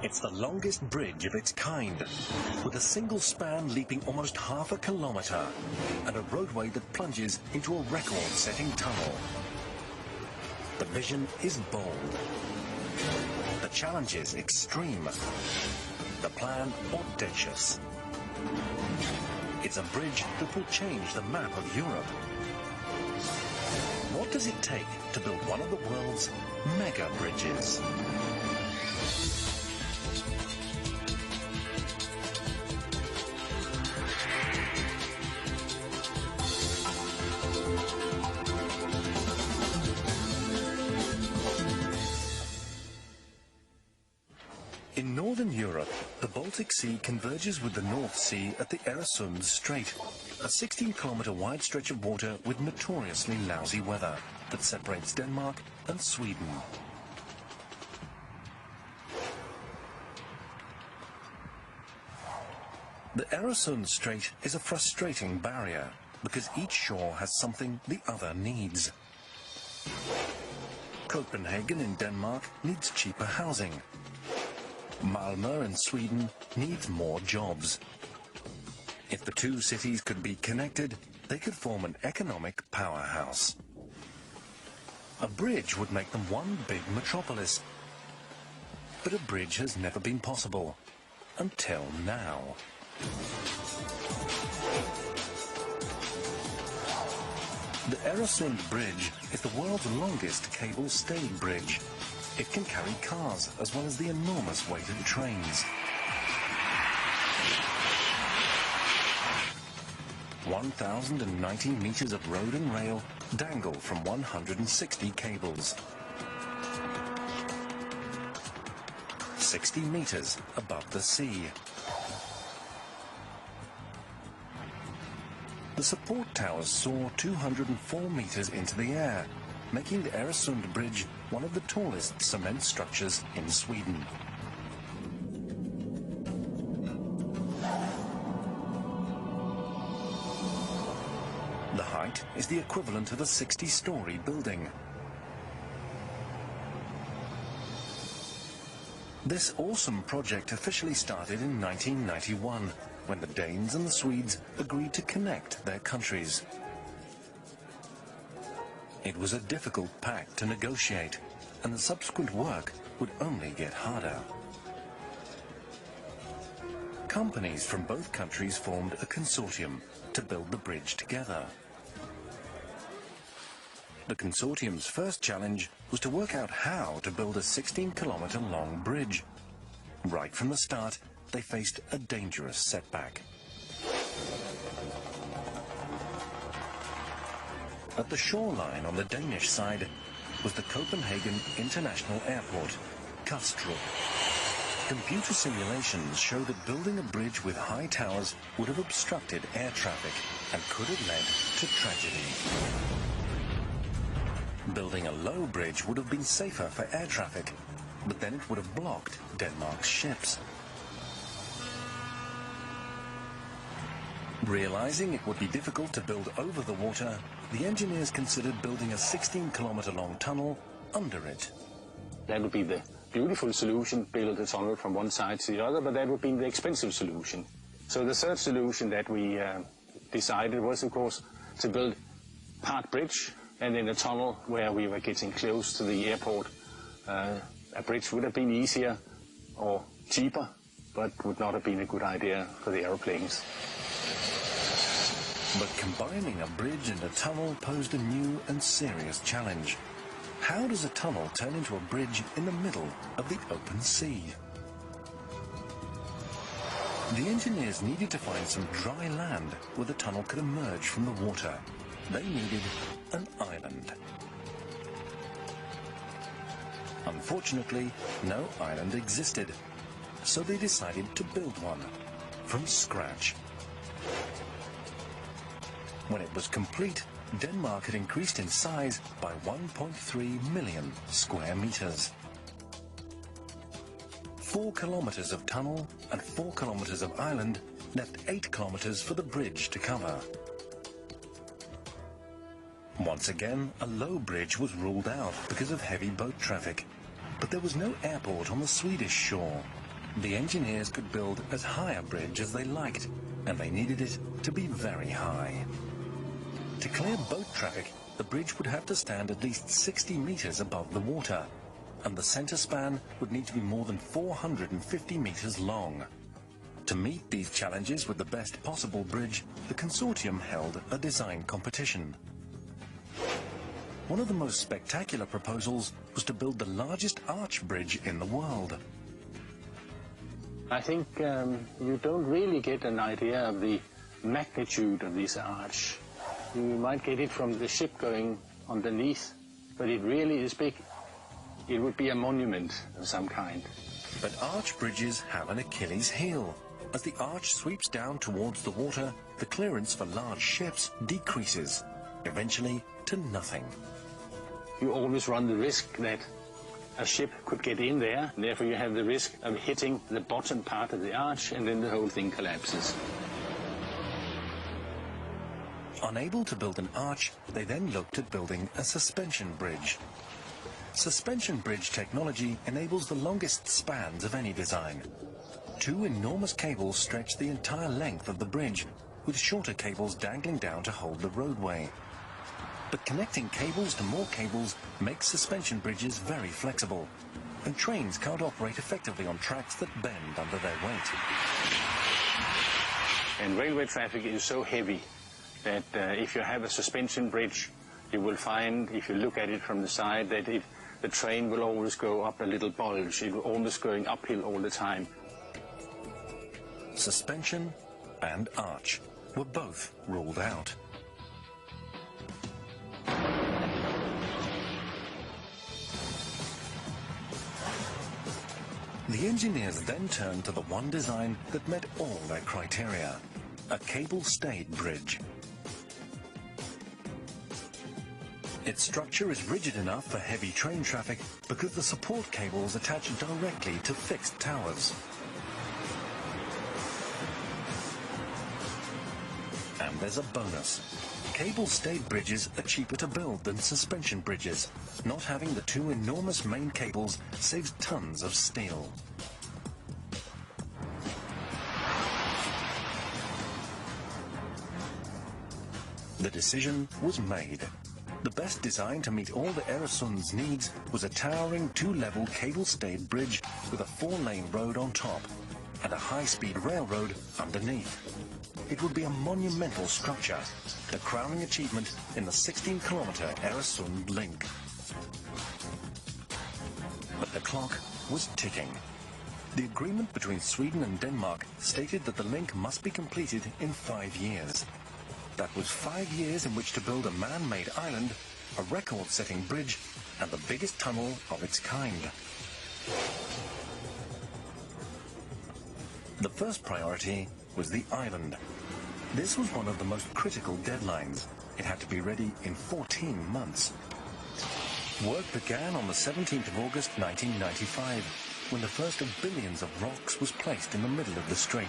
It's the longest bridge of its kind, with a single span leaping almost half a kilometre and a roadway that plunges into a record-setting tunnel. The vision is bold. The challenge is extreme. The plan audacious. It's a bridge that will change the map of Europe. What does it take to build one of the world's mega bridges? In Northern Europe, the Baltic Sea converges with the North Sea at the Øresund Strait, a 16-kilometre wide stretch of water with notoriously lousy weather that separates Denmark and Sweden. The Øresund Strait is a frustrating barrier because each shore has something the other needs. Copenhagen in Denmark needs cheaper housing. Malmö in Sweden needs more jobs. If the two cities could be connected, they could form an economic powerhouse. A bridge would make them one big metropolis. But a bridge has never been possible, until now. The Øresund Bridge is the world's longest cable-stayed bridge. It can carry cars as well as the enormous weight of trains. 1,090 meters of road and rail dangle from 160 cables. 60 meters above the sea. The support towers soar 204 meters into the air, making the Øresund Bridge one of the tallest cement structures in Sweden. The height is the equivalent of a 60-story building. This awesome project officially started in 1991, when the Danes and the Swedes agreed to connect their countries. It was a difficult pact to negotiate, and the subsequent work would only get harder. Companies from both countries formed a consortium to build the bridge together. The consortium's first challenge was to work out how to build a 16-kilometre long bridge. Right from the start, they faced a dangerous setback. At the shoreline on the Danish side was the Copenhagen International Airport, Kastrup. Computer simulations show that building a bridge with high towers would have obstructed air traffic and could have led to tragedy. Building a low bridge would have been safer for air traffic, but then it would have blocked Denmark's ships. Realizing it would be difficult to build over the water, the engineers considered building a 16-kilometre long tunnel under it. That would be the beautiful solution, build a tunnel from one side to the other, but that would be the expensive solution. So the third solution that we decided was, of course, to build part bridge and then a tunnel where we were getting close to the airport. A bridge would have been easier or cheaper, but would not have been a good idea for the aeroplanes. But combining a bridge and a tunnel posed a new and serious challenge. How does a tunnel turn into a bridge in the middle of the open sea? The engineers needed to find some dry land where the tunnel could emerge from the water. They needed an island. Unfortunately, no island existed, so they decided to build one from scratch. When it was complete, Denmark had increased in size by 1.3 million square meters. 4 kilometers of tunnel and 4 kilometers of island left 8 kilometers for the bridge to cover. Once again, a low bridge was ruled out because of heavy boat traffic, but there was no airport on the Swedish shore. The engineers could build as high a bridge as they liked, and they needed it to be very high. To clear boat traffic, the bridge would have to stand at least 60 meters above the water, and the center span would need to be more than 450 meters long. To meet these challenges with the best possible bridge, the consortium held a design competition. One of the most spectacular proposals was to build the largest arch bridge in the world. I think you don't really get an idea of the magnitude of this arch. You might get it from the ship going underneath, but it really is big. It would be a monument of some kind. But arch bridges have an Achilles heel. As the arch sweeps down towards the water, the clearance for large ships decreases, eventually to nothing. You always run the risk that a ship could get in there, and therefore you have the risk of hitting the bottom part of the arch, and then the whole thing collapses. Unable to build an arch, they then looked at building a suspension bridge. Suspension bridge technology enables the longest spans of any design. Two enormous cables stretch the entire length of the bridge, with shorter cables dangling down to hold the roadway. But connecting cables to more cables makes suspension bridges very flexible, and trains can't operate effectively on tracks that bend under their weight. And railway traffic is so heavy that if you have a suspension bridge, you will find, if you look at it from the side, that the train will always go up a little bulge. It will almost going uphill all the time. Suspension and arch were both ruled out. The engineers then turned to the one design that met all their criteria, a cable-stayed bridge. Its structure is rigid enough for heavy train traffic because the support cables attach directly to fixed towers. And there's a bonus. Cable-stayed bridges are cheaper to build than suspension bridges. Not having the two enormous main cables saves tons of steel. The decision was made. The best design to meet all the Øresund's needs was a towering two-level cable-stayed bridge with a four-lane road on top and a high-speed railroad underneath. It would be a monumental structure, the crowning achievement in the 16-kilometer Øresund link. But the clock was ticking. The agreement between Sweden and Denmark stated that the link must be completed in 5 years. That was 5 years in which to build a man-made island, a record-setting bridge, and the biggest tunnel of its kind. The first priority was the island. This was one of the most critical deadlines. It had to be ready in 14 months. Work began on the 17th of August 1995, when the first of billions of rocks was placed in the middle of the strait.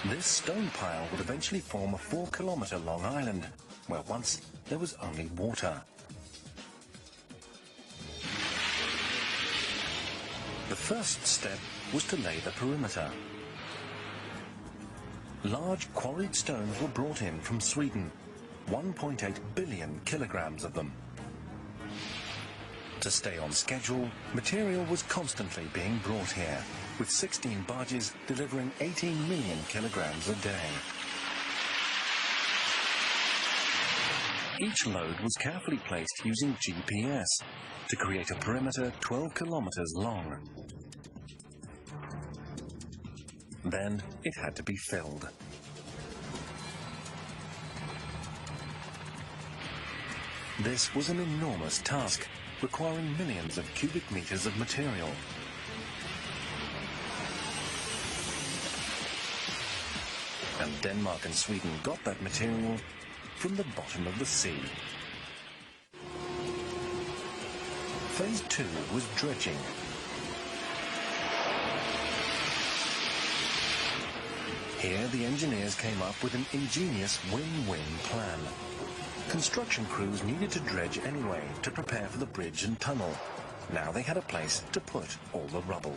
This stone pile would eventually form a 4-kilometer long island, where once there was only water. The first step was to lay the perimeter. Large quarried stones were brought in from Sweden, 1.8 billion kilograms of them. To stay on schedule, material was constantly being brought here, with 16 barges delivering 18 million kilograms a day. Each load was carefully placed using GPS to create a perimeter 12 kilometers long. Then it had to be filled. This was an enormous task, requiring millions of cubic meters of material. And Denmark and Sweden got that material from the bottom of the sea. Phase 2 was dredging. Here the engineers came up with an ingenious win-win plan. Construction crews needed to dredge anyway to prepare for the bridge and tunnel. Now they had a place to put all the rubble.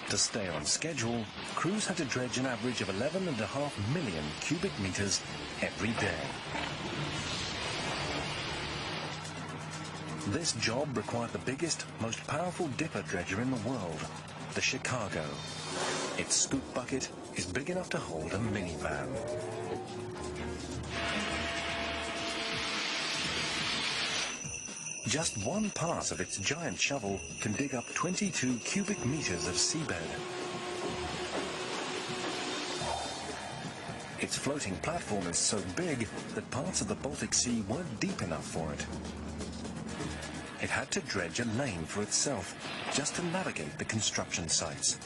To stay on schedule, crews had to dredge an average of 11.5 million cubic meters every day. This job required the biggest, most powerful dipper dredger in the world, the Chicago. Its scoop bucket is big enough to hold a minivan. Just one pass of its giant shovel can dig up 22 cubic meters of seabed. Its floating platform is so big that parts of the Baltic Sea weren't deep enough for it. It had to dredge a lane for itself just to navigate the construction sites.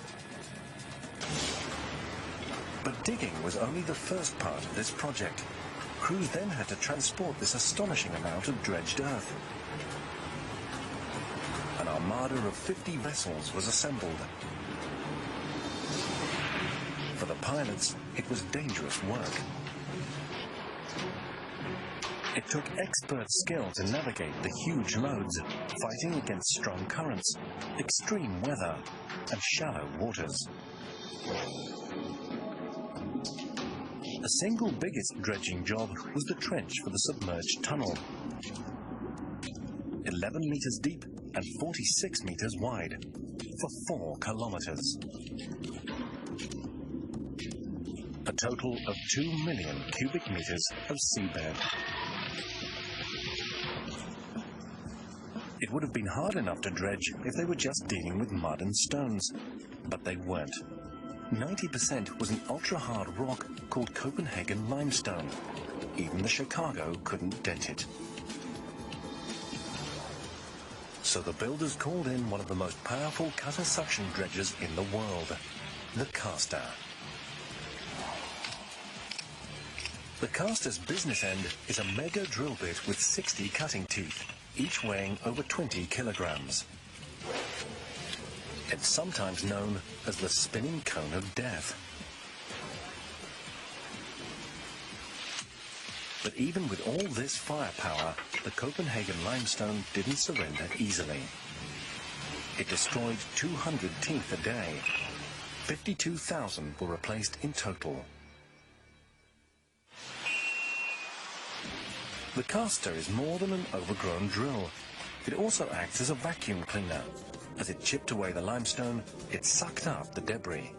But digging was only the first part of this project. Crews then had to transport this astonishing amount of dredged earth. An armada of 50 vessels was assembled. For the pilots, it was dangerous work. It took expert skill to navigate the huge loads, fighting against strong currents, extreme weather, and shallow waters. The single biggest dredging job was the trench for the submerged tunnel. 11 meters deep and 46 meters wide, for 4 kilometers. A total of 2 million cubic meters of seabed. It would have been hard enough to dredge if they were just dealing with mud and stones, but they weren't. 90% was an ultra-hard rock called Copenhagen limestone. Even the Chicago couldn't dent it. So the builders called in one of the most powerful cutter suction dredgers in the world, the caster. The caster's business end is a mega drill bit with 60 cutting teeth, each weighing over 20 kilograms. It's sometimes known as the spinning cone of death. But even with all this firepower, the Copenhagen limestone didn't surrender easily. It destroyed 200 teeth a day. 52,000 were replaced in total. The caster is more than an overgrown drill. It also acts as a vacuum cleaner. As it chipped away the limestone, it sucked up the debris.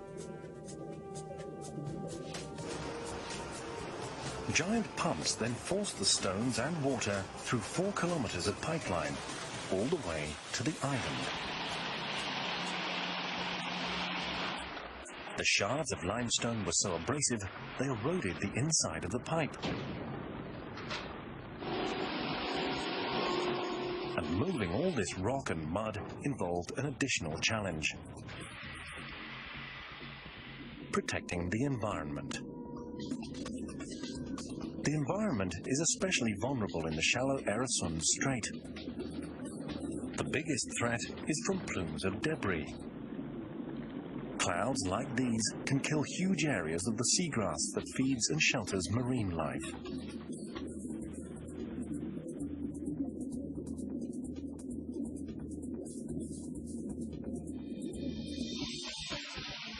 Giant pumps then forced the stones and water through 4 kilometers of pipeline, all the way to the island. The shards of limestone were so abrasive, they eroded the inside of the pipe. And moving all this rock and mud involved an additional challenge: protecting the environment. The environment is especially vulnerable in the shallow Øresund Strait. The biggest threat is from plumes of debris. Clouds like these can kill huge areas of the seagrass that feeds and shelters marine life.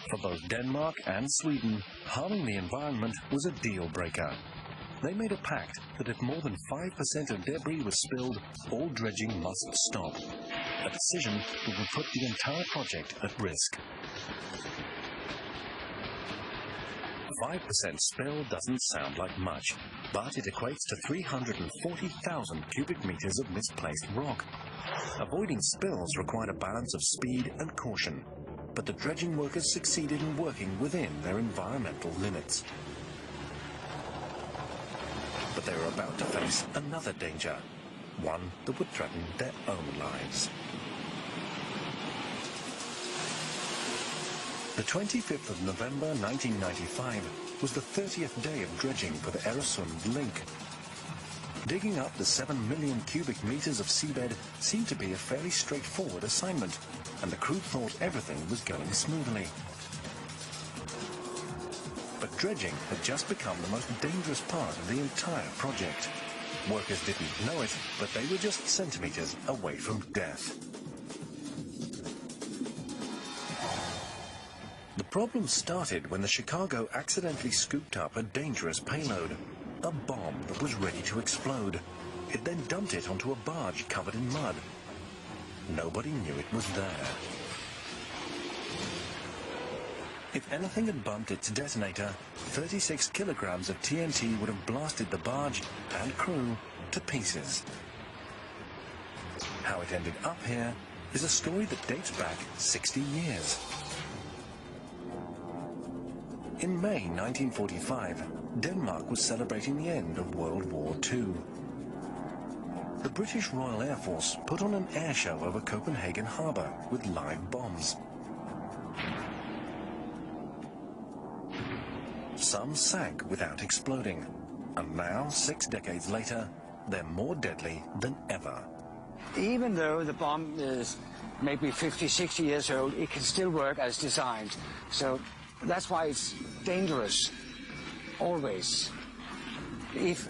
For both Denmark and Sweden, harming the environment was a deal breaker. They made a pact that if more than 5% of debris was spilled, all dredging must stop. A decision that would put the entire project at risk. 5% spill doesn't sound like much, but it equates to 340,000 cubic meters of misplaced rock. Avoiding spills required a balance of speed and caution, but the dredging workers succeeded in working within their environmental limits. But they were about to face another danger, one that would threaten their own lives. The 25th of November 1995 was the 30th day of dredging for the Øresund link. Digging up the 7 million cubic meters of seabed seemed to be a fairly straightforward assignment, and the crew thought everything was going smoothly. But dredging had just become the most dangerous part of the entire project. Workers didn't know it, but they were just centimeters away from death. The problem started when the Chicago accidentally scooped up a dangerous payload, a bomb that was ready to explode. It then dumped it onto a barge covered in mud. Nobody knew it was there. If anything had bumped its detonator, 36 kilograms of TNT would have blasted the barge and crew to pieces. How it ended up here is a story that dates back 60 years. In May 1945, Denmark was celebrating the end of World War II. The British Royal Air Force put on an air show over Copenhagen harbour with live bombs. Some sank without exploding, and now, 6 decades later, they're more deadly than ever. Even though the bomb is maybe 50, 60 years old, it can still work as designed. So that's why it's dangerous, always. If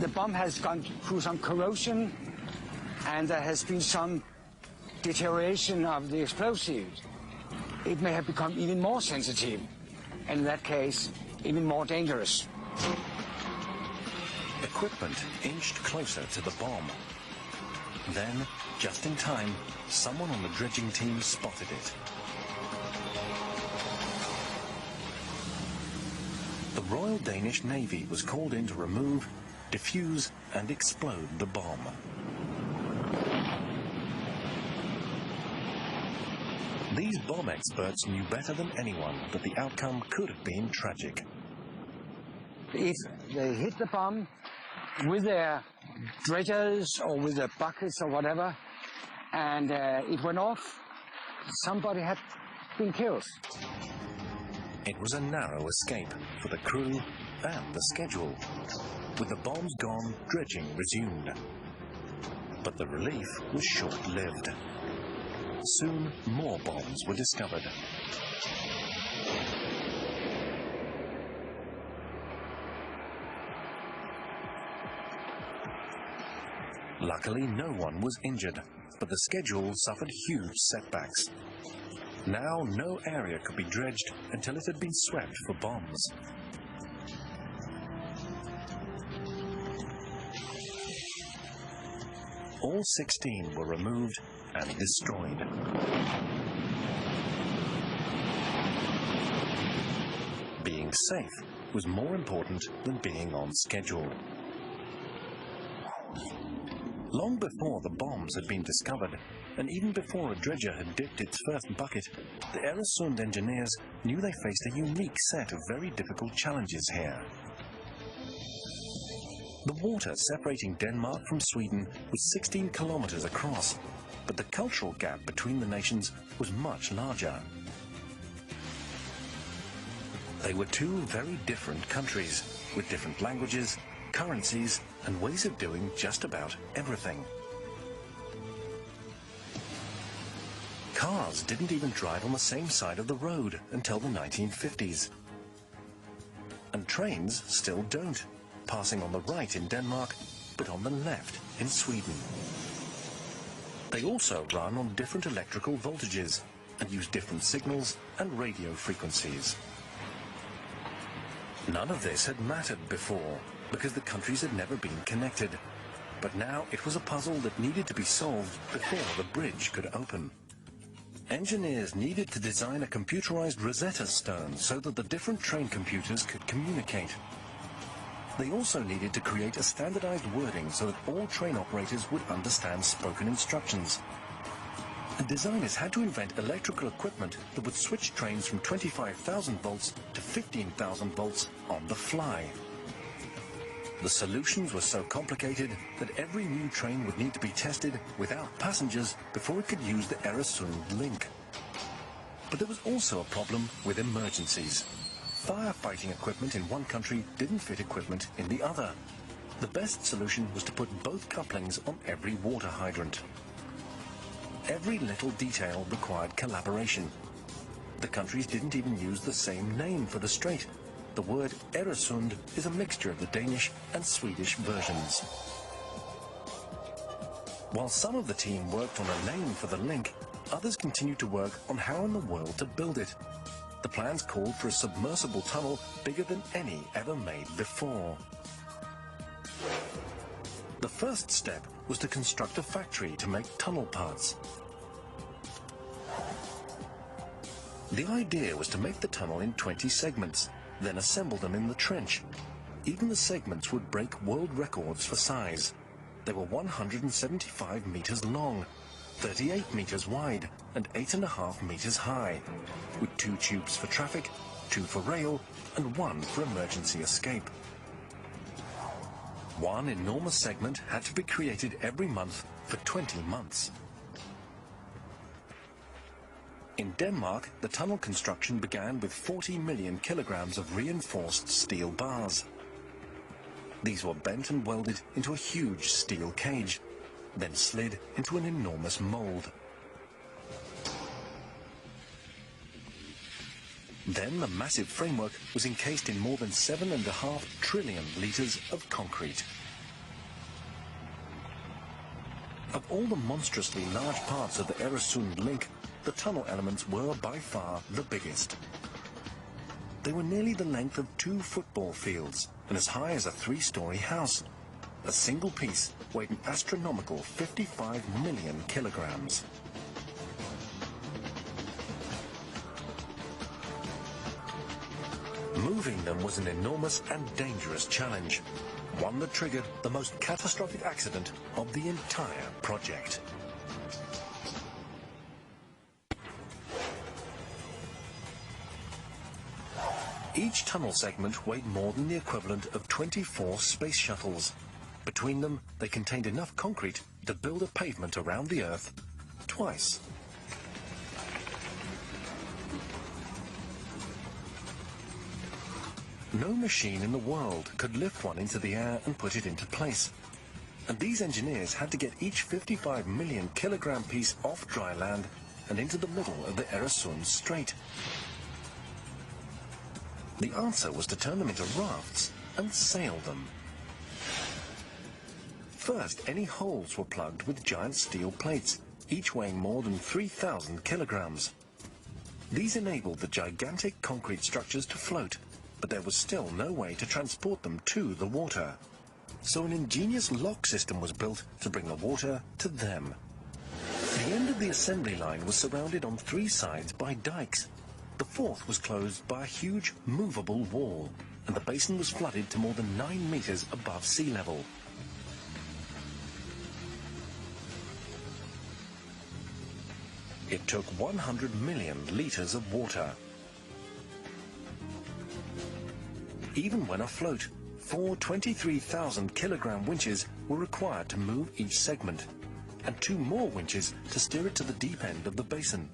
the bomb has gone through some corrosion and there has been some deterioration of the explosives, it may have become even more sensitive, and in that case, even more dangerous. Equipment inched closer to the bomb. Then, just in time, someone on the dredging team spotted it. The Royal Danish Navy was called in to remove, defuse and explode the bomb. These bomb experts knew better than anyone that the outcome could have been tragic. If they hit the bomb with their dredgers or with their buckets or whatever, and it went off, somebody had been killed. It was a narrow escape for the crew and the schedule. With the bombs gone, dredging resumed. But the relief was short-lived. Soon, more bombs were discovered. Luckily, no one was injured, but the schedule suffered huge setbacks. Now, no area could be dredged until it had been swept for bombs. All 16 were removed and destroyed. Being safe was more important than being on schedule. Long before the bombs had been discovered, and even before a dredger had dipped its first bucket, the Øresund engineers knew they faced a unique set of very difficult challenges here. The water separating Denmark from Sweden was 16 kilometers across, but the cultural gap between the nations was much larger. They were two very different countries, with different languages, currencies, and ways of doing just about everything. Cars didn't even drive on the same side of the road until the 1950s. And trains still don't, passing on the right in Denmark, but on the left in Sweden. They also run on different electrical voltages and use different signals and radio frequencies. None of this had mattered before, because the countries had never been connected. But now it was a puzzle that needed to be solved before the bridge could open. Engineers needed to design a computerized Rosetta Stone so that the different train computers could communicate. They also needed to create a standardized wording so that all train operators would understand spoken instructions. And designers had to invent electrical equipment that would switch trains from 25,000 volts to 15,000 volts on the fly. The solutions were so complicated that every new train would need to be tested without passengers before it could use the Øresund link. But there was also a problem with emergencies. Firefighting equipment in one country didn't fit equipment in the other. The best solution was to put both couplings on every water hydrant. Every little detail required collaboration. The countries didn't even use the same name for the strait, The word Øresund is a mixture of the Danish and Swedish versions. While some of the team worked on a name for the link, others continued to work on how in the world to build it. The plans called for a submersible tunnel bigger than any ever made before. The first step was to construct a factory to make tunnel parts. The idea was to make the tunnel in 20 segments, then assemble them in the trench. Even the segments would break world records for size. They were 175 meters long, 38 meters wide, and 8.5 meters high, with 2 tubes for traffic, 2 for rail, and 1 for emergency escape. One enormous segment had to be created every month for 20 months. In Denmark, the tunnel construction began with 40 million kilograms of reinforced steel bars. These were bent and welded into a huge steel cage, then slid into an enormous mold. Then the massive framework was encased in more than 7.5 trillion litres of concrete. Of all the monstrously large parts of the Øresund link, the tunnel elements were by far the biggest. They were nearly the length of 2 football fields and as high as a 3-story house. A single piece weighed an astronomical 55 million kilograms. Moving them was an enormous and dangerous challenge, one that triggered the most catastrophic accident of the entire project. Each tunnel segment weighed more than the equivalent of 24 space shuttles. Between them, they contained enough concrete to build a pavement around the Earth twice. No machine in the world could lift one into the air and put it into place. And these engineers had to get each 55 million kilogram piece off dry land and into the middle of the Øresund Strait. The answer was to turn them into rafts and sail them. First, any holes were plugged with giant steel plates, each weighing more than 3,000 kilograms. These enabled the gigantic concrete structures to float, but there was still no way to transport them to the water. So an ingenious lock system was built to bring the water to them. The end of the assembly line was surrounded on 3 sides by dikes. The 4th was closed by a huge movable wall, and the basin was flooded to more than 9 meters above sea level. It took 100 million liters of water. Even when afloat, 4 23,000 kilogram winches were required to move each segment, and 2 more winches to steer it to the deep end of the basin.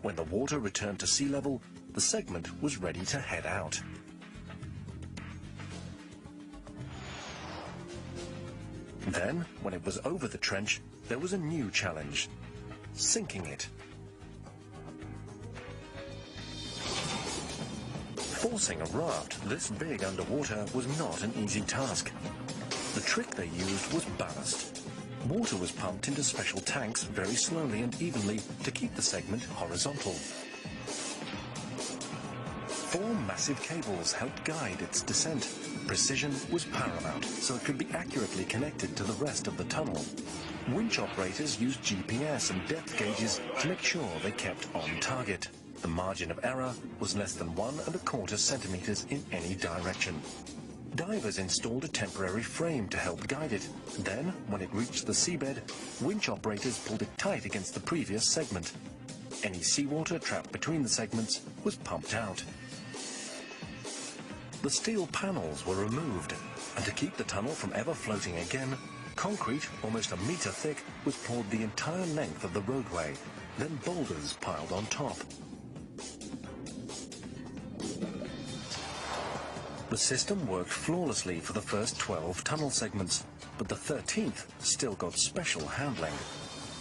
When the water returned to sea level, the segment was ready to head out. Then, when it was over the trench, there was a new challenge: sinking it. Forcing a raft this big underwater was not an easy task. The trick they used was ballast. Water was pumped into special tanks very slowly and evenly to keep the segment horizontal. 4 massive cables helped guide its descent. Precision was paramount, so it could be accurately connected to the rest of the tunnel. Winch operators used GPS and depth gauges to make sure they kept on target. The margin of error was less than 1¼ centimeters in any direction. Divers installed a temporary frame to help guide it. Then, when it reached the seabed, winch operators pulled it tight against the previous segment. Any seawater trapped between the segments was pumped out. The steel panels were removed, and to keep the tunnel from ever floating again, concrete, almost a meter thick, was poured the entire length of the roadway, then boulders piled on top. The system worked flawlessly for the first 12 tunnel segments, but the 13th still got special handling.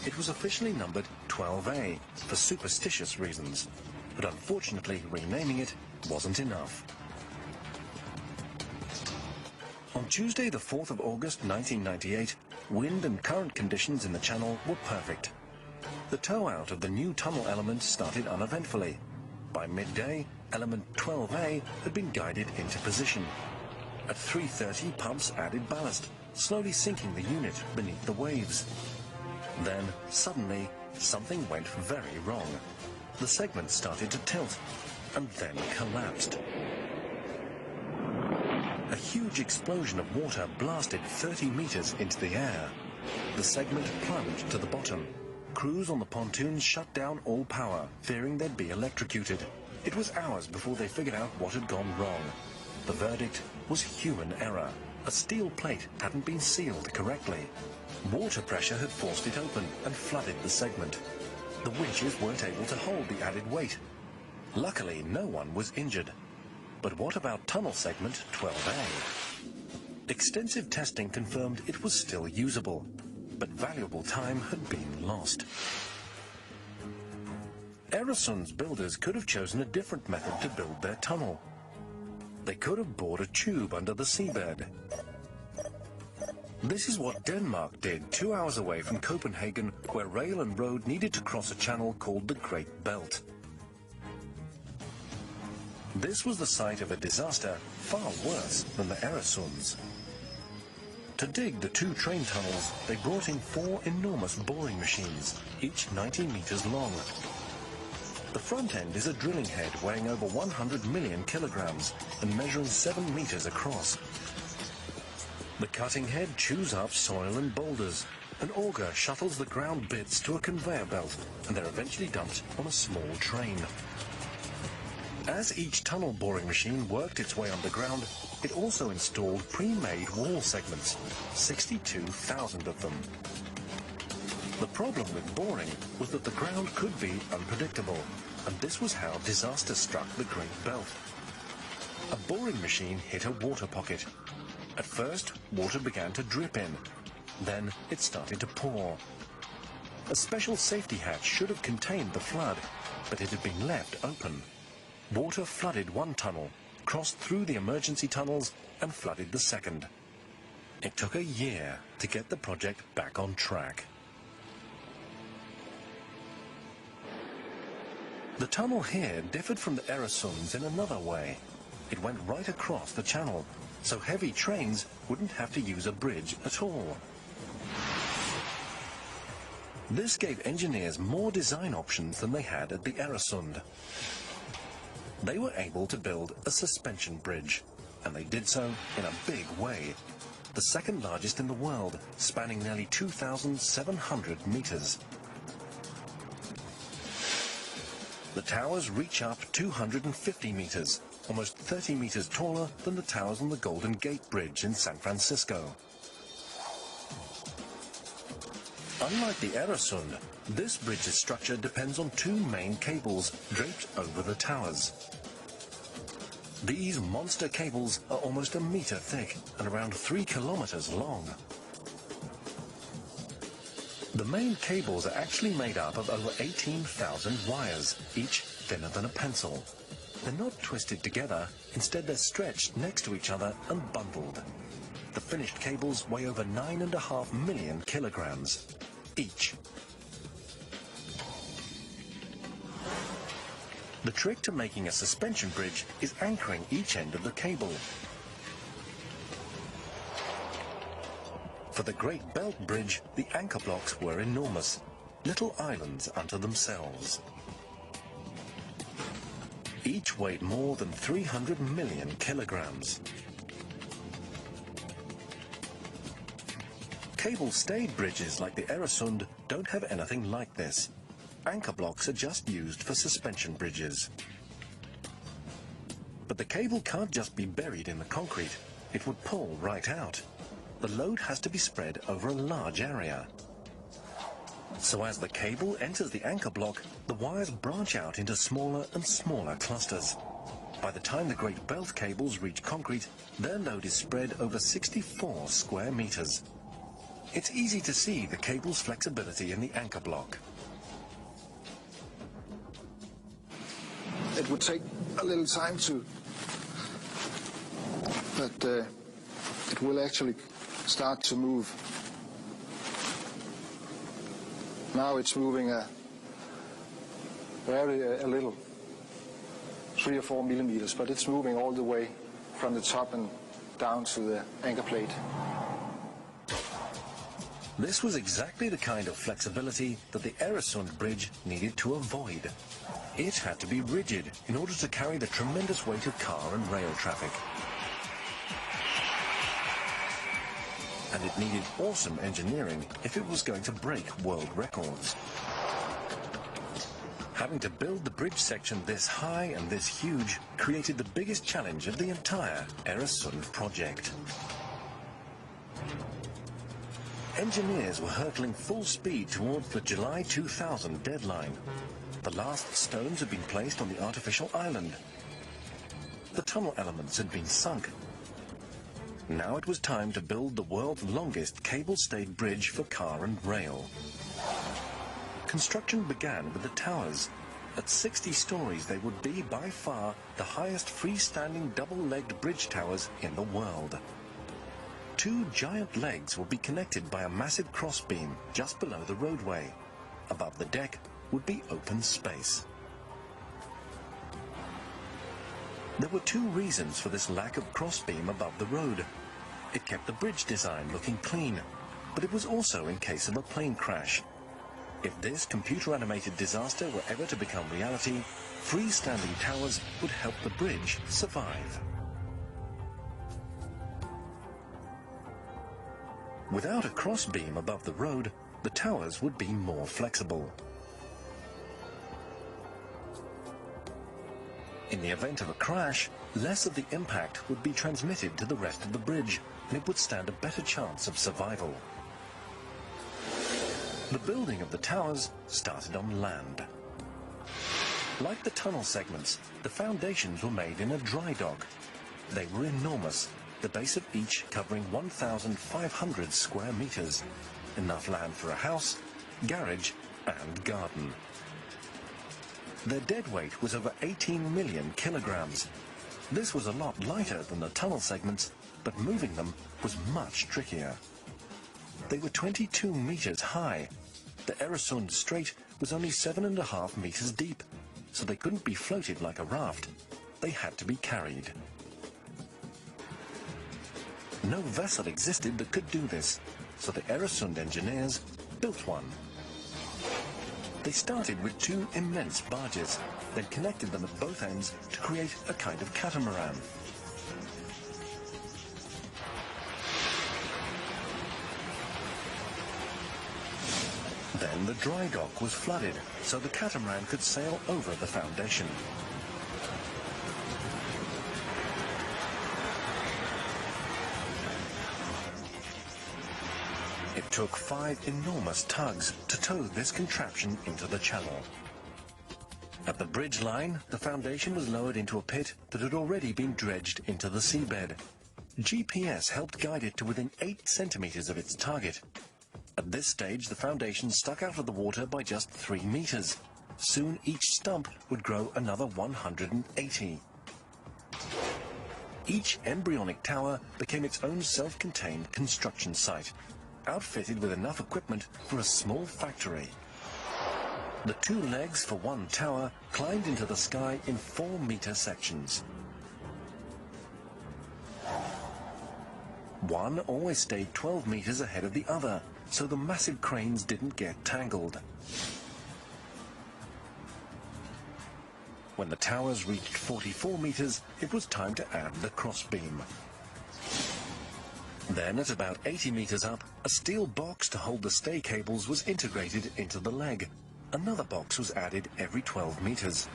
It was officially numbered 12A for superstitious reasons, but unfortunately renaming it wasn't enough. On Tuesday, the 4th of August 1998, wind and current conditions in the channel were perfect. The tow-out of the new tunnel element started uneventfully. By midday, element 12A had been guided into position. At 3:30, pumps added ballast, slowly sinking the unit beneath the waves. Then, suddenly, something went very wrong. The segment started to tilt, and then collapsed. A huge explosion of water blasted 30 meters into the air. The segment plunged to the bottom. Crews on the pontoons shut down all power, fearing they'd be electrocuted. It was hours before they figured out what had gone wrong. The verdict was human error. A steel plate hadn't been sealed correctly. Water pressure had forced it open and flooded the segment. The winches weren't able to hold the added weight. Luckily, no one was injured. But what about tunnel segment 12A? Extensive testing confirmed it was still usable, but valuable time had been lost. Øresund's builders could have chosen a different method to build their tunnel. They could have bored a tube under the seabed. This is what Denmark did 2 hours away from Copenhagen, where rail and road needed to cross a channel called the Great Belt. This was the site of a disaster far worse than the Øresund's. To dig the two train tunnels, they brought in 4 enormous boring machines, each 90 meters long. The front end is a drilling head weighing over 100 million kilograms and measuring 7 meters across. The cutting head chews up soil and boulders. An auger shuttles the ground bits to a conveyor belt, and they're eventually dumped on a small train. As each tunnel boring machine worked its way underground, it also installed pre-made wall segments, 62,000 of them. The problem with boring was that the ground could be unpredictable, and this was how disaster struck the Great Belt. A boring machine hit a water pocket. At first, water began to drip in. Then it started to pour. A special safety hatch should have contained the flood, but it had been left open. Water flooded one tunnel, crossed through the emergency tunnels, and flooded the second. It took a year to get the project back on track. The tunnel here differed from the Øresund's in another way. It went right across the channel, so heavy trains wouldn't have to use a bridge at all. This gave engineers more design options than they had at the Øresund. They were able to build a suspension bridge, and they did so in a big way. The second largest in the world, spanning nearly 2,700 meters. The towers reach up 250 meters, almost 30 meters taller than the towers on the Golden Gate Bridge in San Francisco. Unlike the Øresund, this bridge's structure depends on 2 main cables draped over the towers. These monster cables are almost a meter thick and around 3 kilometers long. The main cables are actually made up of over 18,000 wires, each thinner than a pencil. They're not twisted together, instead they're stretched next to each other and bundled. The finished cables weigh over 9.5 million kilograms each. The trick to making a suspension bridge is anchoring each end of the cable. For the Great Belt Bridge, the anchor blocks were enormous, little islands unto themselves. Each weighed more than 300 million kilograms. Cable-stayed bridges like the Øresund don't have anything like this. Anchor blocks are just used for suspension bridges. But the cable can't just be buried in the concrete. It would pull right out. The load has to be spread over a large area. So as the cable enters the anchor block, the wires branch out into smaller and smaller clusters. By the time the Great Belt cables reach concrete, their load is spread over 64 square meters. It's easy to see the cable's flexibility in the anchor block. It would take a little time to, but it will actually start to move. Now it's moving a little, 3 or 4 millimeters, but it's moving all the way from the top and down to the anchor plate. This was exactly the kind of flexibility that the Øresund bridge needed to avoid. It had to be rigid in order to carry the tremendous weight of car and rail traffic. And it needed awesome engineering if it was going to break world records. Having to build the bridge section this high and this huge created the biggest challenge of the entire Øresund project. Engineers were hurtling full speed towards the July 2000 deadline. The last stones had been placed on the artificial island. The tunnel elements had been sunk. Now it was time to build the world's longest cable-stayed bridge for car and rail. Construction began with the towers. At 60 stories, they would be by far the highest freestanding double-legged bridge towers in the world. 2 giant legs would be connected by a massive crossbeam just below the roadway. Above the deck would be open space. There were 2 reasons for this lack of crossbeam above the road. It kept the bridge design looking clean, but it was also in case of a plane crash. If this computer-animated disaster were ever to become reality, freestanding towers would help the bridge survive. Without a crossbeam above the road, the towers would be more flexible. In the event of a crash, less of the impact would be transmitted to the rest of the bridge, and it would stand a better chance of survival. The building of the towers started on land. Like the tunnel segments, the foundations were made in a dry dock. They were enormous, the base of each covering 1,500 square meters, enough land for a house, garage, and garden. Their dead weight was over 18 million kilograms. This was a lot lighter than the tunnel segments, but moving them was much trickier. They were 22 meters high. The Øresund Strait was only 7.5 meters deep, so they couldn't be floated like a raft. They had to be carried. No vessel existed that could do this, so the Øresund engineers built one. They started with 2 immense barges, then connected them at both ends to create a kind of catamaran. Then the dry dock was flooded, so the catamaran could sail over the foundation. It took 5 enormous tugs to tow this contraption into the channel. At the bridge line, the foundation was lowered into a pit that had already been dredged into the seabed. GPS helped guide it to within 8 centimeters of its target. At this stage, the foundation stuck out of the water by just 3 meters. Soon each stump would grow another 180. Each embryonic tower became its own self-contained construction site, outfitted with enough equipment for a small factory. The 2 legs for one tower climbed into the sky in 4-meter sections. One always stayed 12 meters ahead of the other, so the massive cranes didn't get tangled. When the towers reached 44 meters, it was time to add the crossbeam. Then, at about 80 meters up, a steel box to hold the stay cables was integrated into the leg. Another box was added every 12 meters.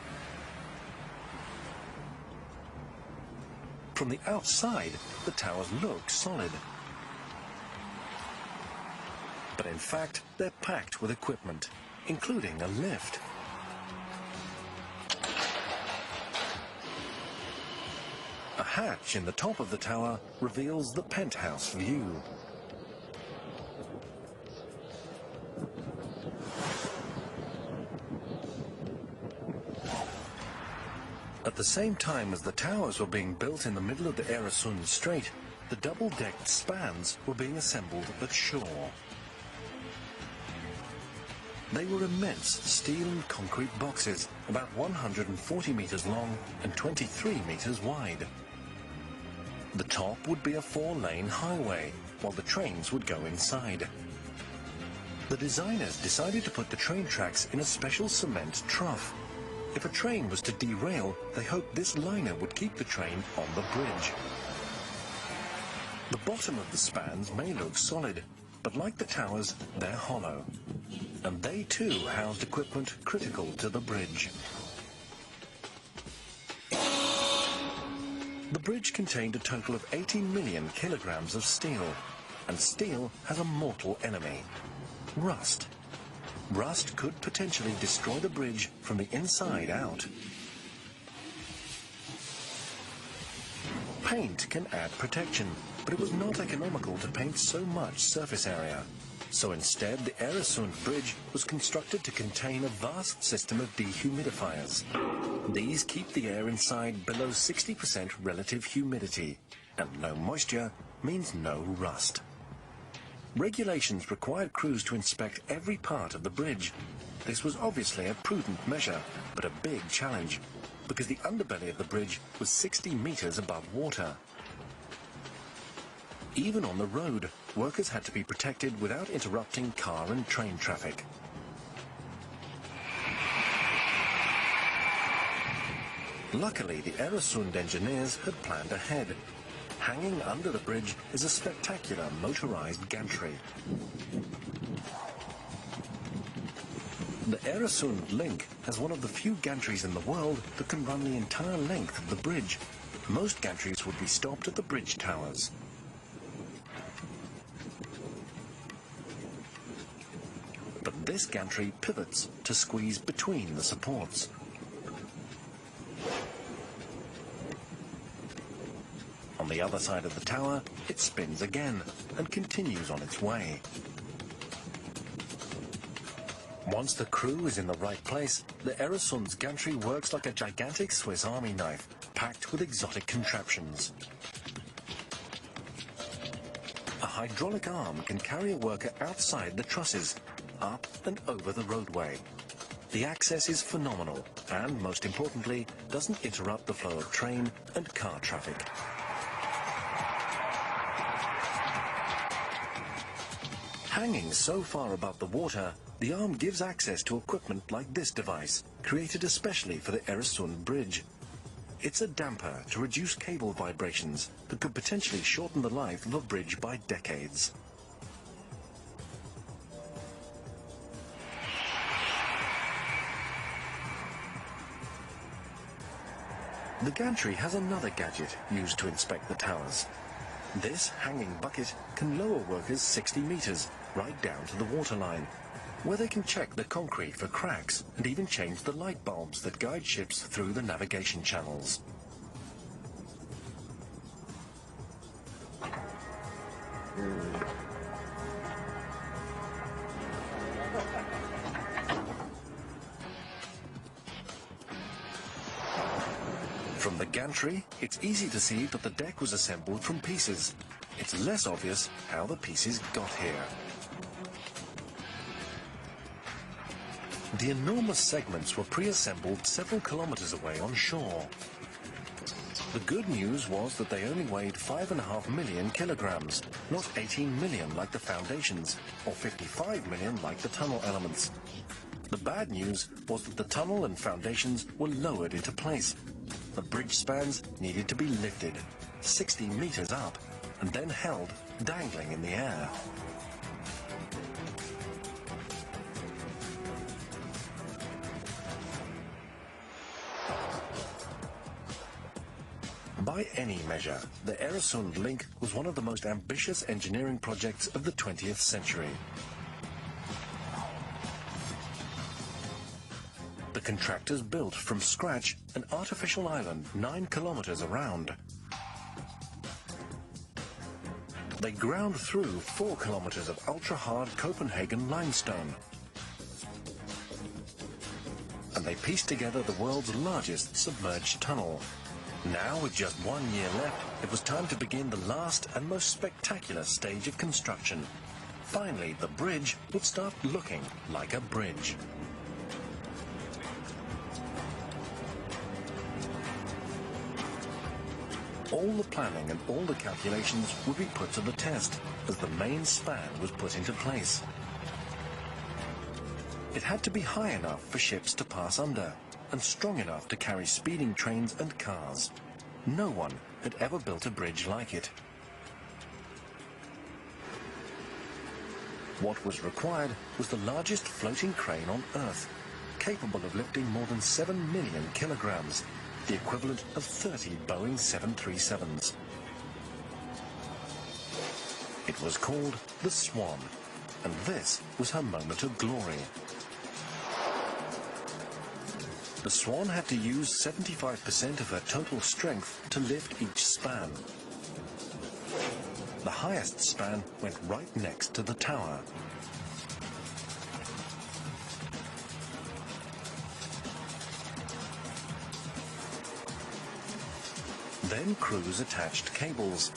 From the outside, the towers look solid. But in fact, they're packed with equipment, including a lift. A hatch in the top of the tower reveals the penthouse view. At the same time as the towers were being built in the middle of the Øresund Strait, the double-decked spans were being assembled at shore. They were immense steel and concrete boxes, about 140 meters long and 23 meters wide. The top would be a 4-lane highway, while the trains would go inside. The designers decided to put the train tracks in a special cement trough. If a train was to derail, they hoped this liner would keep the train on the bridge. The bottom of the spans may look solid, but like the towers, they're hollow. And they too housed equipment critical to the bridge. The bridge contained a total of 80 million kilograms of steel, and steel has a mortal enemy: rust. Rust could potentially destroy the bridge from the inside out. Paint can add protection, but it was not economical to paint so much surface area. So instead, the Øresund Bridge was constructed to contain a vast system of dehumidifiers. These keep the air inside below 60% relative humidity, and no moisture means no rust. Regulations required crews to inspect every part of the bridge. This was obviously a prudent measure, but a big challenge, because the underbelly of the bridge was 60 meters above water. Even on the road, workers had to be protected without interrupting car and train traffic. Luckily, the Øresund engineers had planned ahead. Hanging under the bridge is a spectacular motorized gantry. The Øresund link has one of the few gantries in the world that can run the entire length of the bridge. Most gantries would be stopped at the bridge towers. But this gantry pivots to squeeze between the supports. On the other side of the tower, it spins again and continues on its way. Once the crew is in the right place, the Øresund's gantry works like a gigantic Swiss Army knife, packed with exotic contraptions. A hydraulic arm can carry a worker outside the trusses, up and over the roadway. The access is phenomenal and, most importantly, doesn't interrupt the flow of train and car traffic. Hanging so far above the water, the arm gives access to equipment like this device, created especially for the Øresund Bridge. It's a damper to reduce cable vibrations that could potentially shorten the life of a bridge by decades. The gantry has another gadget used to inspect the towers. This hanging bucket can lower workers 60 meters, right down to the waterline, where they can check the concrete for cracks and even change the light bulbs that guide ships through the navigation channels. From the gantry, it's easy to see that the deck was assembled from pieces. It's less obvious how the pieces got here. The enormous segments were pre-assembled several kilometers away on shore. The good news was that they only weighed 5.5 million kilograms, not 18 million like the foundations, or 55 million like the tunnel elements. The bad news was that the tunnel and foundations were lowered into place. The bridge spans needed to be lifted, 60 meters up, and then held dangling in the air. By any measure, the Øresund link was one of the most ambitious engineering projects of the 20th century. The contractors built from scratch an artificial island 9 kilometers around. They ground through 4 kilometers of ultra-hard Copenhagen limestone. and they pieced together the world's largest submerged tunnel. Now, with just 1 year left, it was time to begin the last and most spectacular stage of construction. Finally, the bridge would start looking like a bridge. All the planning and all the calculations would be put to the test as the main span was put into place. It had to be high enough for ships to pass under and strong enough to carry speeding trains and cars. No one had ever built a bridge like it. What was required was the largest floating crane on Earth, capable of lifting more than 7 million kilograms, the equivalent of 30 Boeing 737s. It was called the Swan, and this was her moment of glory. The Swan had to use 75% of her total strength to lift each span. The highest span went right next to the tower. Then crews attached cables.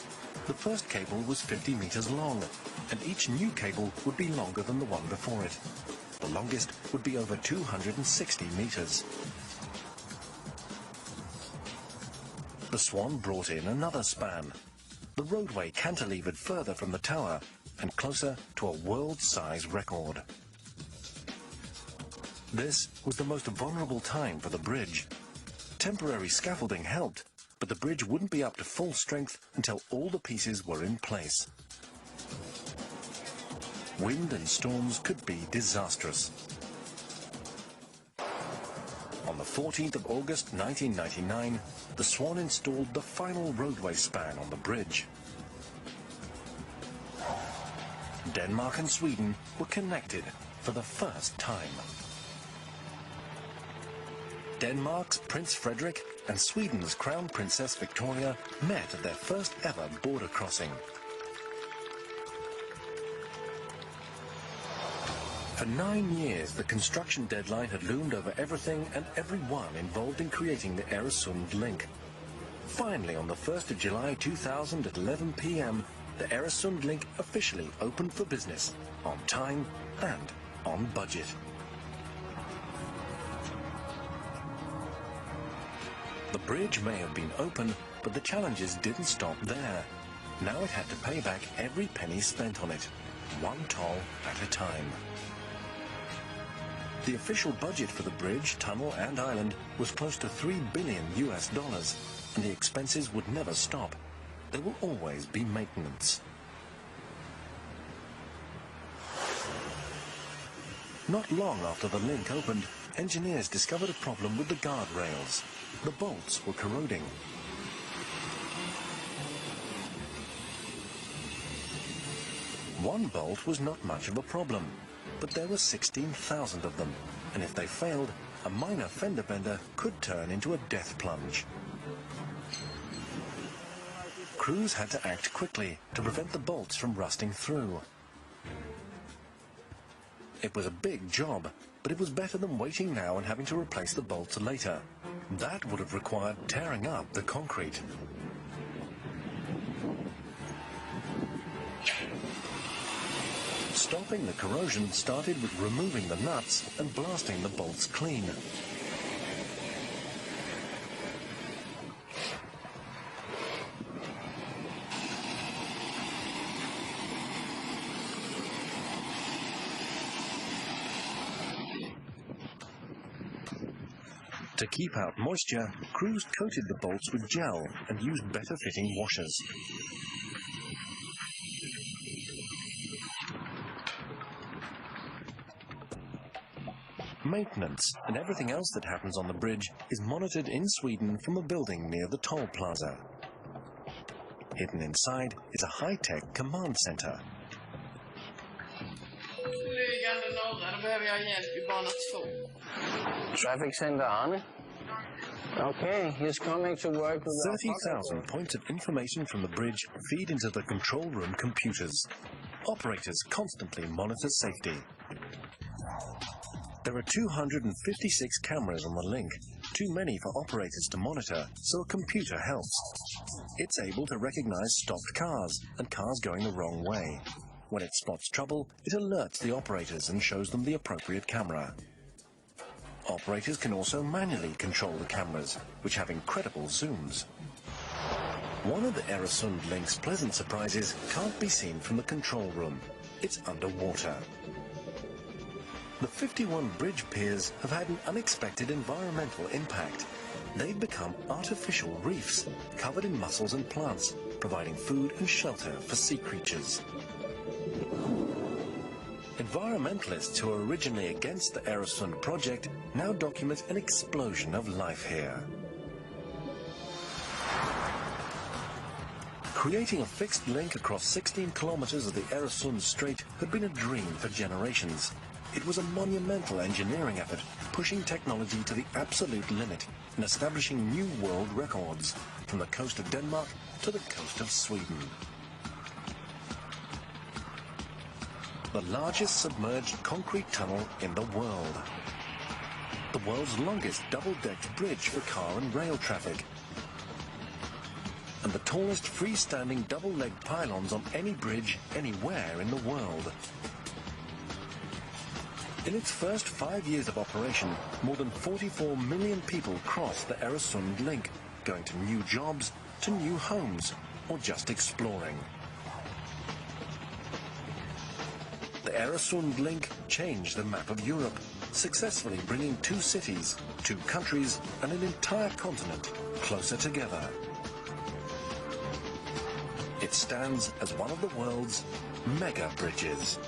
The first cable was 50 meters long, and each new cable would be longer than the one before it. The longest would be over 260 meters. The Swan brought in another span. The roadway cantilevered further from the tower and closer to a world-size record. This was the most vulnerable time for the bridge. Temporary scaffolding helped, but the bridge wouldn't be up to full strength until all the pieces were in place. Wind and storms could be disastrous. On the 14th of August 1999, the Swan installed the final roadway span on the bridge. Denmark and Sweden were connected for the first time. Denmark's Prince Frederik and Sweden's Crown Princess Victoria met at their first ever border crossing. For 9 years, the construction deadline had loomed over everything and everyone involved in creating the Øresund link. Finally, on the 1st of July 2000 at 11 p.m., the Øresund link officially opened for business, on time and on budget. The bridge may have been open, but the challenges didn't stop there. Now it had to pay back every penny spent on it, one toll at a time. The official budget for the bridge, tunnel and island was close to $3 billion, and the expenses would never stop. There will always be maintenance. Not long after the link opened, engineers discovered a problem with the guardrails. The bolts were corroding. One bolt was not much of a problem, but there were 16,000 of them, and if they failed, a minor fender bender could turn into a death plunge. Crews had to act quickly to prevent the bolts from rusting through. It was a big job, but it was better than waiting now and having to replace the bolts later. That would have required tearing up the concrete. Stopping the corrosion started with removing the nuts and blasting the bolts clean. To keep out moisture, crews coated the bolts with gel and used better-fitting washers. Maintenance and everything else that happens on the bridge is monitored in Sweden from a building near the toll plaza. Hidden inside is a high-tech command center. Traffic center, Arne. Okay, he's coming to work with 30,000 points of information from the bridge feed into the control room computers. Operators constantly monitor safety. There are 256 cameras on the link, too many for operators to monitor, so a computer helps. It's able to recognize stopped cars and cars going the wrong way. When it spots trouble, it alerts the operators and shows them the appropriate camera. Operators can also manually control the cameras, which have incredible zooms. One of the Øresund link's pleasant surprises can't be seen from the control room. It's underwater. The 51 bridge piers have had an unexpected environmental impact. They've become artificial reefs, covered in mussels and plants, providing food and shelter for sea creatures. Environmentalists who were originally against the Øresund project now document an explosion of life here. Creating a fixed link across 16 kilometers of the Øresund Strait had been a dream for generations. It was a monumental engineering effort, pushing technology to the absolute limit and establishing new world records, from the coast of Denmark to the coast of Sweden. The largest submerged concrete tunnel in the world. The world's longest double-decked bridge for car and rail traffic. And the tallest freestanding double-legged pylons on any bridge anywhere in the world. In its first 5 years of operation, more than 44 million people crossed the Øresund link, going to new jobs, to new homes, or just exploring. The Øresund link changed the map of Europe, successfully bringing 2 cities, 2 countries, and an entire continent closer together. It stands as one of the world's mega bridges.